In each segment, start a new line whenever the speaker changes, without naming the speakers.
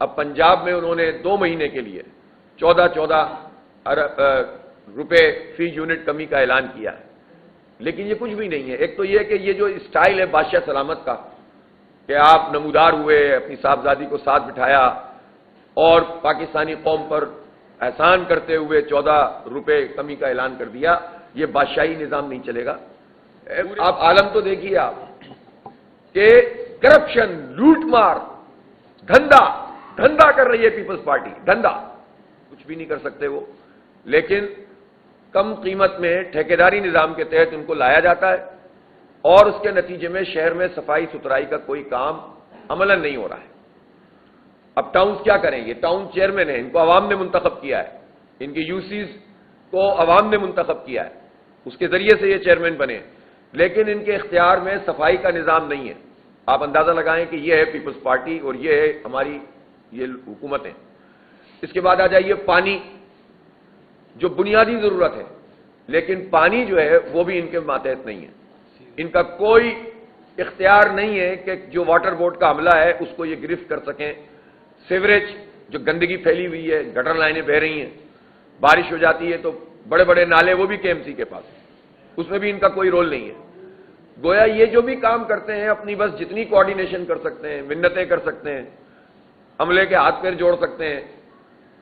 اب پنجاب میں انہوں نے 2 مہینے کے لیے 14 ارب روپے فی یونٹ کمی کا اعلان کیا ہے، لیکن یہ کچھ بھی نہیں ہے۔ ایک تو یہ کہ یہ جو اسٹائل ہے بادشاہ سلامت کا کہ آپ نمودار ہوئے، اپنی صاحبزادی کو ساتھ بٹھایا اور پاکستانی قوم پر احسان کرتے ہوئے 14 روپے کمی کا اعلان کر دیا، یہ بادشاہی نظام نہیں چلے گا۔ آپ عالم تو دیکھیے آپ کہ کرپشن، لوٹ مار، دھندا کر رہی ہے پیپلز پارٹی، دھندا، کچھ بھی نہیں کر سکتے وہ، لیکن کم قیمت میں ٹھیکیداری نظام کے تحت ان کو لایا جاتا ہے اور اس کے نتیجے میں شہر میں صفائی ستھرائی کا کوئی کام عملاً نہیں ہو رہا ہے۔ اب ٹاؤنز کیا کریں؟ یہ ٹاؤن چیئرمین ہیں، ان کو عوام نے منتخب کیا ہے، ان کی یوسیز کو عوام نے منتخب کیا ہے، اس کے ذریعے سے یہ چیئرمین بنے، لیکن ان کے اختیار میں صفائی کا نظام نہیں ہے۔ آپ اندازہ لگائیں کہ یہ ہے پیپلز پارٹی اور یہ ہے ہماری یہ حکومتیں۔ اس کے بعد آ جائیے پانی، جو بنیادی ضرورت ہے، لیکن پانی جو ہے وہ بھی ان کے ماتحت نہیں ہے۔ ان کا کوئی اختیار نہیں ہے کہ جو واٹر بورڈ کا عملہ ہے اس کو یہ گرفت کر سکیں۔ سیوریج جو گندگی پھیلی ہوئی ہے، گٹر لائنیں بہہ رہی ہیں، بارش ہو جاتی ہے تو بڑے بڑے نالے وہ بھی کے ایم سی کے پاس، اس میں بھی ان کا کوئی رول نہیں ہے۔ گویا یہ جو بھی کام کرتے ہیں اپنی بس جتنی کوارڈینیشن کر سکتے ہیں، منتیں کر سکتے ہیں، عملے کے ہاتھ پیر جوڑ سکتے ہیں،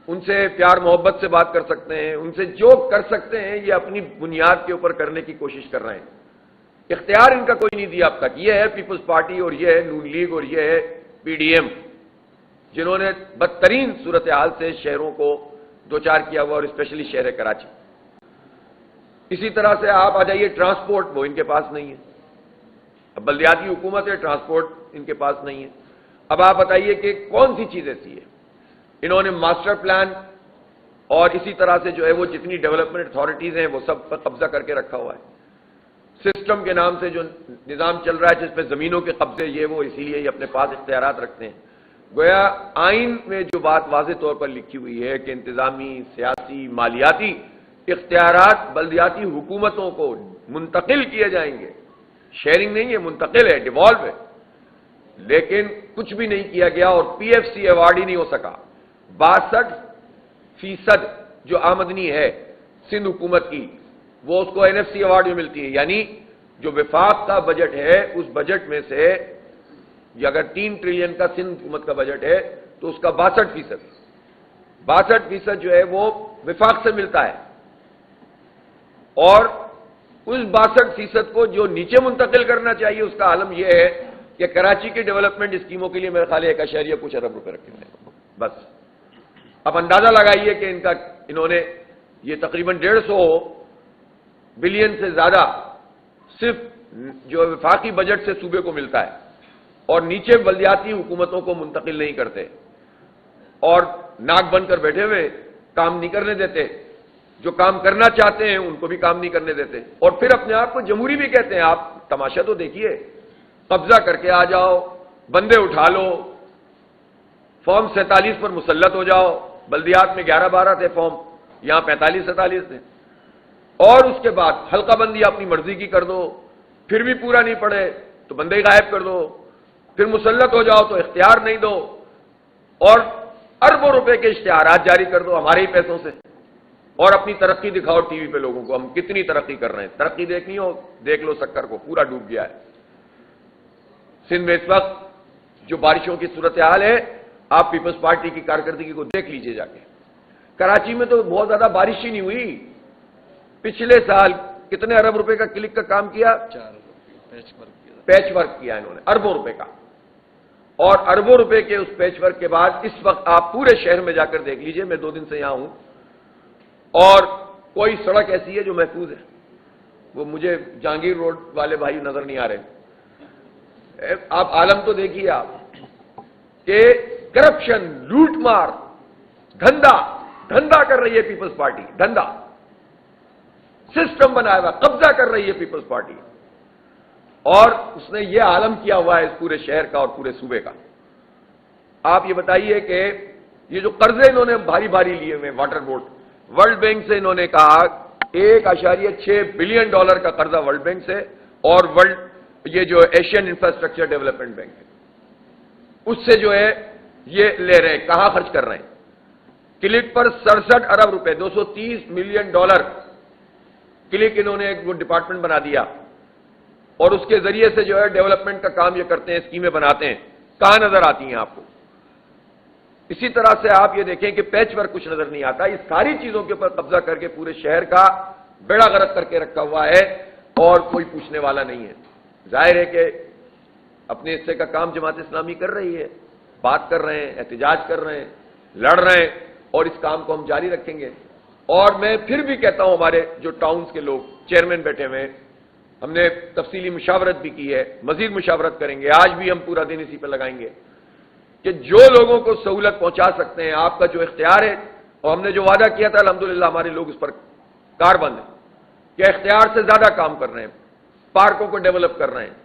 ان سے پیار محبت سے بات کر سکتے ہیں، ان سے جو کر سکتے ہیں یہ اپنی بنیاد کے اوپر کرنے کی کوشش کر رہے ہیں۔ اختیار ان کا کوئی نہیں دیا اب تک۔ یہ ہے پیپلز پارٹی اور یہ ہے نون لیگ اور یہ ہے پی ڈی ایم، جنہوں نے بدترین صورتحال سے شہروں کو دوچار کیا ہوا اور اسپیشلی شہر کراچی۔ اسی طرح سے آپ آ جائیے ٹرانسپورٹ، وہ ان کے پاس نہیں ہے۔ اب بلدیاتی حکومت ہے، ٹرانسپورٹ ان کے پاس نہیں ہے۔ اب آپ بتائیے کہ کون سی چیز ایسی ہے؟ انہوں نے ماسٹر پلان اور اسی طرح سے جو ہے وہ جتنی ڈیولپمنٹ اتھارٹیز ہیں وہ سب پر قبضہ کر کے رکھا ہوا ہے۔ سسٹم کے نام سے جو نظام چل رہا ہے جس پہ زمینوں کے قبضے یہ وہ، اسی لیے یہ اپنے پاس اختیارات رکھتے ہیں۔ گویا آئین میں جو بات واضح طور پر لکھی ہوئی ہے کہ انتظامی، سیاسی، مالیاتی اختیارات بلدیاتی حکومتوں کو منتقل کیے جائیں گے، شیئرنگ نہیں ہے، منتقل ہے، ڈیوالو ہے، لیکن کچھ بھی نہیں کیا گیا اور پی ایف سی ایوارڈ ہی نہیں ہو سکا۔ 62% جو آمدنی ہے سندھ حکومت کی وہ اس کو این ایف سی ایوارڈ میں ملتی ہے، یعنی جو وفاق کا بجٹ ہے اس بجٹ میں سے یہ اگر 3 ٹریلین کا سندھ حکومت کا بجٹ ہے تو اس کا 62% جو ہے وہ وفاق سے ملتا ہے، اور اس 62% کو جو نیچے منتقل کرنا چاہیے اس کا عالم یہ ہے کہ کراچی کے ڈیولپمنٹ اسکیموں کے لیے میرے خیال 1.کچھ ارب روپے رکھے ہوئے ہیں بس۔ اب اندازہ لگائیے کہ انہوں نے یہ تقریباً 150 بلین سے زیادہ صرف جو وفاقی بجٹ سے صوبے کو ملتا ہے اور نیچے بلدیاتی حکومتوں کو منتقل نہیں کرتے اور ناک بند کر بیٹھے ہوئے، کام نہیں کرنے دیتے، جو کام کرنا چاہتے ہیں ان کو بھی کام نہیں کرنے دیتے، اور پھر اپنے آپ کو جمہوری بھی کہتے ہیں۔ آپ تماشا تو دیکھیے، قبضہ کر کے آ جاؤ، بندے اٹھا لو، فارم 47 پر مسلط ہو جاؤ، بلدیات میں 11-12 تھے فارم، یہاں 45-47 تھے، اور اس کے بعد حلقہ بندی اپنی مرضی کی کر دو، پھر بھی پورا نہیں پڑے تو بندے غائب کر دو، پھر مسلط ہو جاؤ تو اختیار نہیں دو، اور اربوں روپے کے اشتہارات جاری کر دو ہمارے ہی پیسوں سے، اور اپنی ترقی دکھاؤ ٹی وی پہ لوگوں کو، ہم کتنی ترقی کر رہے ہیں۔ ترقی دیکھنی ہو دیکھ لو، سکر کو پورا ڈوب گیا ہے سندھ میں اس وقت۔ جو بارشوں کی صورتحال ہے آپ پیپلز پارٹی کی کارکردگی کو دیکھ لیجئے جا کے۔ کراچی میں تو بہت زیادہ بارش ہی نہیں ہوئی، پچھلے سال کتنے ارب روپے کا کلک کا کام کیا؟ 4 پیچ ورک کیا انہوں نے، اربوں روپے کا، اور اربوں روپے کے اس پیچ ورک کے بعد اس وقت آپ پورے شہر میں جا کر دیکھ لیجئے، میں 2 دن سے یہاں ہوں، اور کوئی سڑک ایسی ہے جو محفوظ ہے؟ وہ مجھے جہانگیر روڈ والے بھائی نظر نہیں آ رہے۔ آپ عالم تو دیکھیے آپ کہ کرپشن، لوٹ مار، دھندا کر رہی ہے پیپلز پارٹی، دھندا سسٹم بنایا ہوا، قبضہ کر رہی ہے پیپلز پارٹی، اور اس نے یہ عالم کیا ہوا ہے اس پورے شہر کا اور پورے صوبے کا۔ آپ یہ بتائیے کہ یہ جو قرضے انہوں نے بھاری بھاری لیے ہوئے واٹر بورڈ، ورلڈ بینک سے انہوں نے کہا $1.6 بلین کا قرضہ ورلڈ بینک سے، اور یہ جو ایشین انفراسٹرکچر ڈیولپمنٹ بینک ہے اس سے جو ہے یہ لے رہے ہیں، کہاں خرچ کر رہے ہیں؟ کلک پر 67 ارب روپے، $230 ملین کلک انہوں نے ایک وہ ڈپارٹمنٹ بنا دیا، اور اس کے ذریعے سے جو ہے ڈیولپمنٹ کا کام یہ کرتے ہیں، اسکیمیں بناتے ہیں. کہاں نظر آتی ہیں آپ کو؟ اسی طرح سے آپ یہ دیکھیں کہ پیچ ورک کچھ نظر نہیں آتا. اس ساری چیزوں کے اوپر قبضہ کر کے پورے شہر کا بیڑا غرق کر کے رکھا ہوا ہے اور کوئی پوچھنے والا نہیں ہے. ظاہر ہے کہ اپنے حصے کا کام جماعت اسلامی کر رہی ہے، بات کر رہے ہیں، احتجاج کر رہے ہیں، لڑ رہے ہیں، اور اس کام کو ہم جاری رکھیں گے. اور میں پھر بھی کہتا ہوں، ہمارے جو ٹاؤنز کے لوگ چیئرمین بیٹھے ہوئے ہیں، ہم نے تفصیلی مشاورت بھی کی ہے، مزید مشاورت کریں گے. آج بھی ہم پورا دن اسی پہ لگائیں گے کہ جو لوگوں کو سہولت پہنچا سکتے ہیں، آپ کا جو اختیار ہے، اور ہم نے جو وعدہ کیا تھا الحمدللہ ہمارے لوگ اس پر کاربند ہیں کہ اختیار سے زیادہ کام کر رہے ہیں، پارکوں کو ڈیولپ کر رہے ہیں.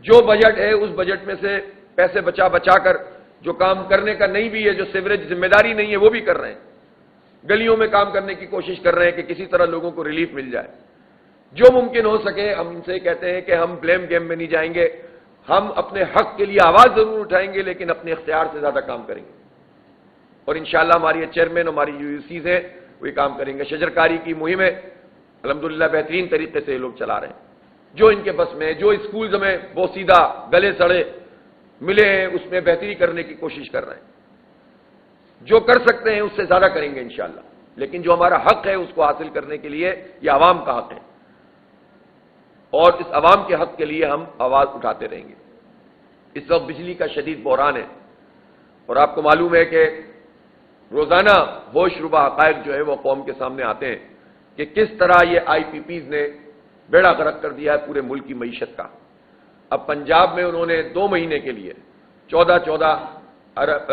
جو بجٹ ہے اس بجٹ میں سے پیسے بچا کر جو کام کرنے کا نہیں بھی ہے، جو سیوریج ذمہ داری نہیں ہے، وہ بھی کر رہے ہیں. گلیوں میں کام کرنے کی کوشش کر رہے ہیں کہ کسی طرح لوگوں کو ریلیف مل جائے. جو ممکن ہو سکے ہم ان سے کہتے ہیں کہ ہم بلیم گیم میں نہیں جائیں گے، ہم اپنے حق کے لیے آواز ضرور اٹھائیں گے لیکن اپنے اختیار سے زیادہ کام کریں گے. اور انشاءاللہ ہماری چیئرمین، ہماری UUCs ہیں، وہی کام کریں گے. شجرکاری کی مہم ہے الحمدللہ بہترین طریقے سے یہ لوگ چلا رہے ہیں. جو ان کے بس میں، جو اسکولز میں بوسیدہ گلے سڑے ملے ہیں، اس میں بہتری کرنے کی کوشش کر رہے ہیں. جو کر سکتے ہیں اس سے زیادہ کریں گے انشاءاللہ. لیکن جو ہمارا حق ہے اس کو حاصل کرنے کے لیے یہ عوام کا حق ہے، اور اس عوام کے حق کے لیے ہم آواز اٹھاتے رہیں گے. اس وقت بجلی کا شدید بحران ہے، اور آپ کو معلوم ہے کہ روزانہ ہوش ربا حقائق جو ہے وہ قوم کے سامنے آتے ہیں کہ کس طرح یہ IPPs نے بیڑا غرق کر دیا ہے پورے ملک کی معیشت کا. اب پنجاب میں انہوں نے 2 مہینے کے لیے 14 ارب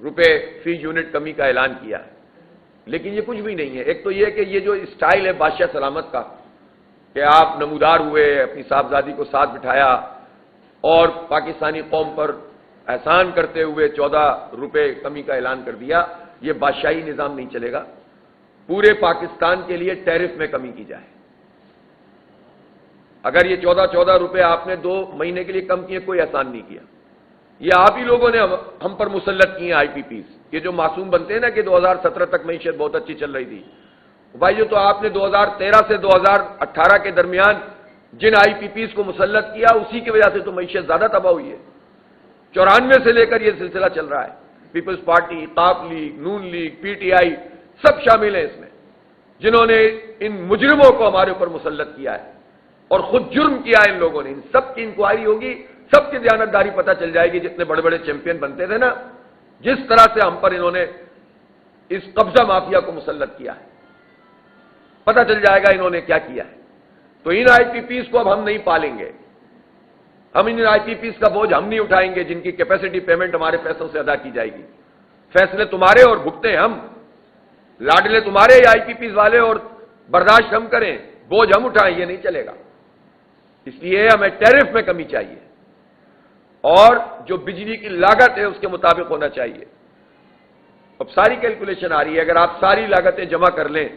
روپے فی یونٹ کمی کا اعلان کیا ہے، لیکن یہ کچھ بھی نہیں ہے. ایک تو یہ کہ یہ جو اسٹائل ہے بادشاہ سلامت کا کہ آپ نمودار ہوئے، اپنی صاحبزادی کو ساتھ بٹھایا اور پاکستانی قوم پر احسان کرتے ہوئے 14 روپے کمی کا اعلان کر دیا، یہ بادشاہی نظام نہیں چلے گا. پورے پاکستان کے لیے ٹیرف میں کمی کی جائے. اگر یہ 14 روپے آپ نے 2 مہینے کے لیے کم کیے، کوئی احسان نہیں کیا. یہ آپ ہی لوگوں نے ہم پر مسلط کی ہیں IPPs. یہ جو معصوم بنتے ہیں نا کہ 2017 تک معیشت بہت اچھی چل رہی تھی، بھائی جو تو آپ نے 2013 سے 2018 کے درمیان جن IPPs کو مسلط کیا، اسی کی وجہ سے تو معیشت زیادہ تباہ ہوئی ہے. 94 سے لے کر یہ سلسلہ چل رہا ہے. پیپلز پارٹی، قاف لیگ، نون لیگ، PTI سب شامل ہیں اس میں، جنہوں نے ان مجرموں کو ہمارے اوپر مسلط کیا ہے اور خود جرم کیا ہے ان لوگوں نے. ان سب کی انکوائری ہوگی، سب کی دیانتداری پتہ چل جائے گی. جتنے بڑے بڑے چیمپئن بنتے تھے نا، جس طرح سے ہم پر انہوں نے اس قبضہ مافیا کو مسلط کیا ہے، پتہ چل جائے گا انہوں نے کیا کیا ہے. تو ان IPPs کو اب ہم نہیں پالیں گے. ہم ان IPPs کا بوجھ ہم نہیں اٹھائیں گے جن کی کیپیسٹی پیمنٹ ہمارے پیسوں سے ادا کی جائے گی. فیصلے تمہارے اور بھگتے ہم، لاڈلے تمہارے یا IPPs والے اور برداشت ہم کریں، بوجھ ہم اٹھائیں، یہ نہیں چلے گا. اس لیے ہمیں ٹیرف میں کمی چاہیے اور جو بجلی کی لاگت ہے اس کے مطابق ہونا چاہیے. اب ساری کیلکولیشن آ رہی ہے، اگر آپ ساری لاگتیں جمع کر لیں،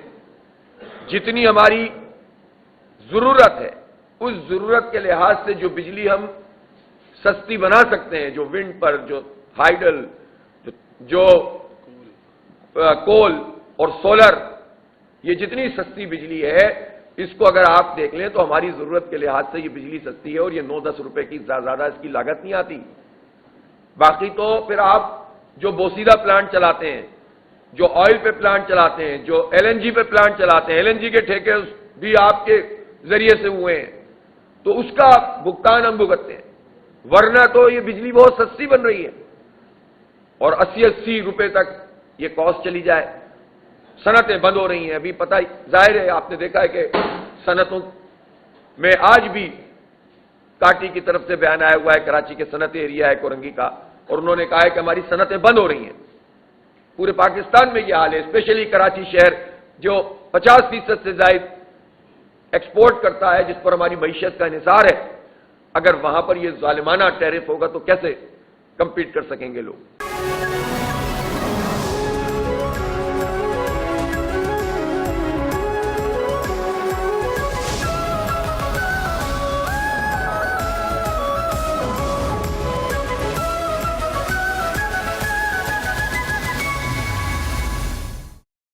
جتنی ہماری ضرورت ہے اس ضرورت کے لحاظ سے جو بجلی ہم سستی بنا سکتے ہیں، جو ونڈ پر، جو ہائیڈل، جو کول اور سولر، یہ جتنی سستی بجلی ہے اس کو اگر آپ دیکھ لیں تو ہماری ضرورت کے لحاظ سے یہ بجلی سستی ہے اور یہ 9-10 روپے کی زیادہ اس کی لاگت نہیں آتی. باقی تو پھر آپ جو بوسیدہ پلانٹ چلاتے ہیں، جو آئل پہ پلانٹ چلاتے ہیں، جو LNG پہ پلانٹ چلاتے ہیں، LNG کے ٹھیکے بھی آپ کے ذریعے سے ہوئے ہیں، تو اس کا بھگتان ہم بھگتتے ہیں. ورنہ تو یہ بجلی بہت سستی بن رہی ہے اور 80 روپے تک یہ کاسٹ چلی جائے. صنعتیں بند ہو رہی ہیں. ابھی پتہ ظاہر ہے، آپ نے دیکھا ہے کہ صنعتوں میں آج بھی کاٹی کی طرف سے بیان آیا ہوا ہے، کراچی کے صنعتی ایریا ہے کورنگی کا، اور انہوں نے کہا ہے کہ ہماری صنعتیں بند ہو رہی ہیں. پورے پاکستان میں یہ حال ہے، اسپیشلی کراچی شہر جو 50% سے زائد ایکسپورٹ کرتا ہے، جس پر ہماری معیشت کا انحصار ہے. اگر وہاں پر یہ ظالمانہ ٹیرف ہوگا تو کیسے کمپیٹ کر سکیں گے لوگ؟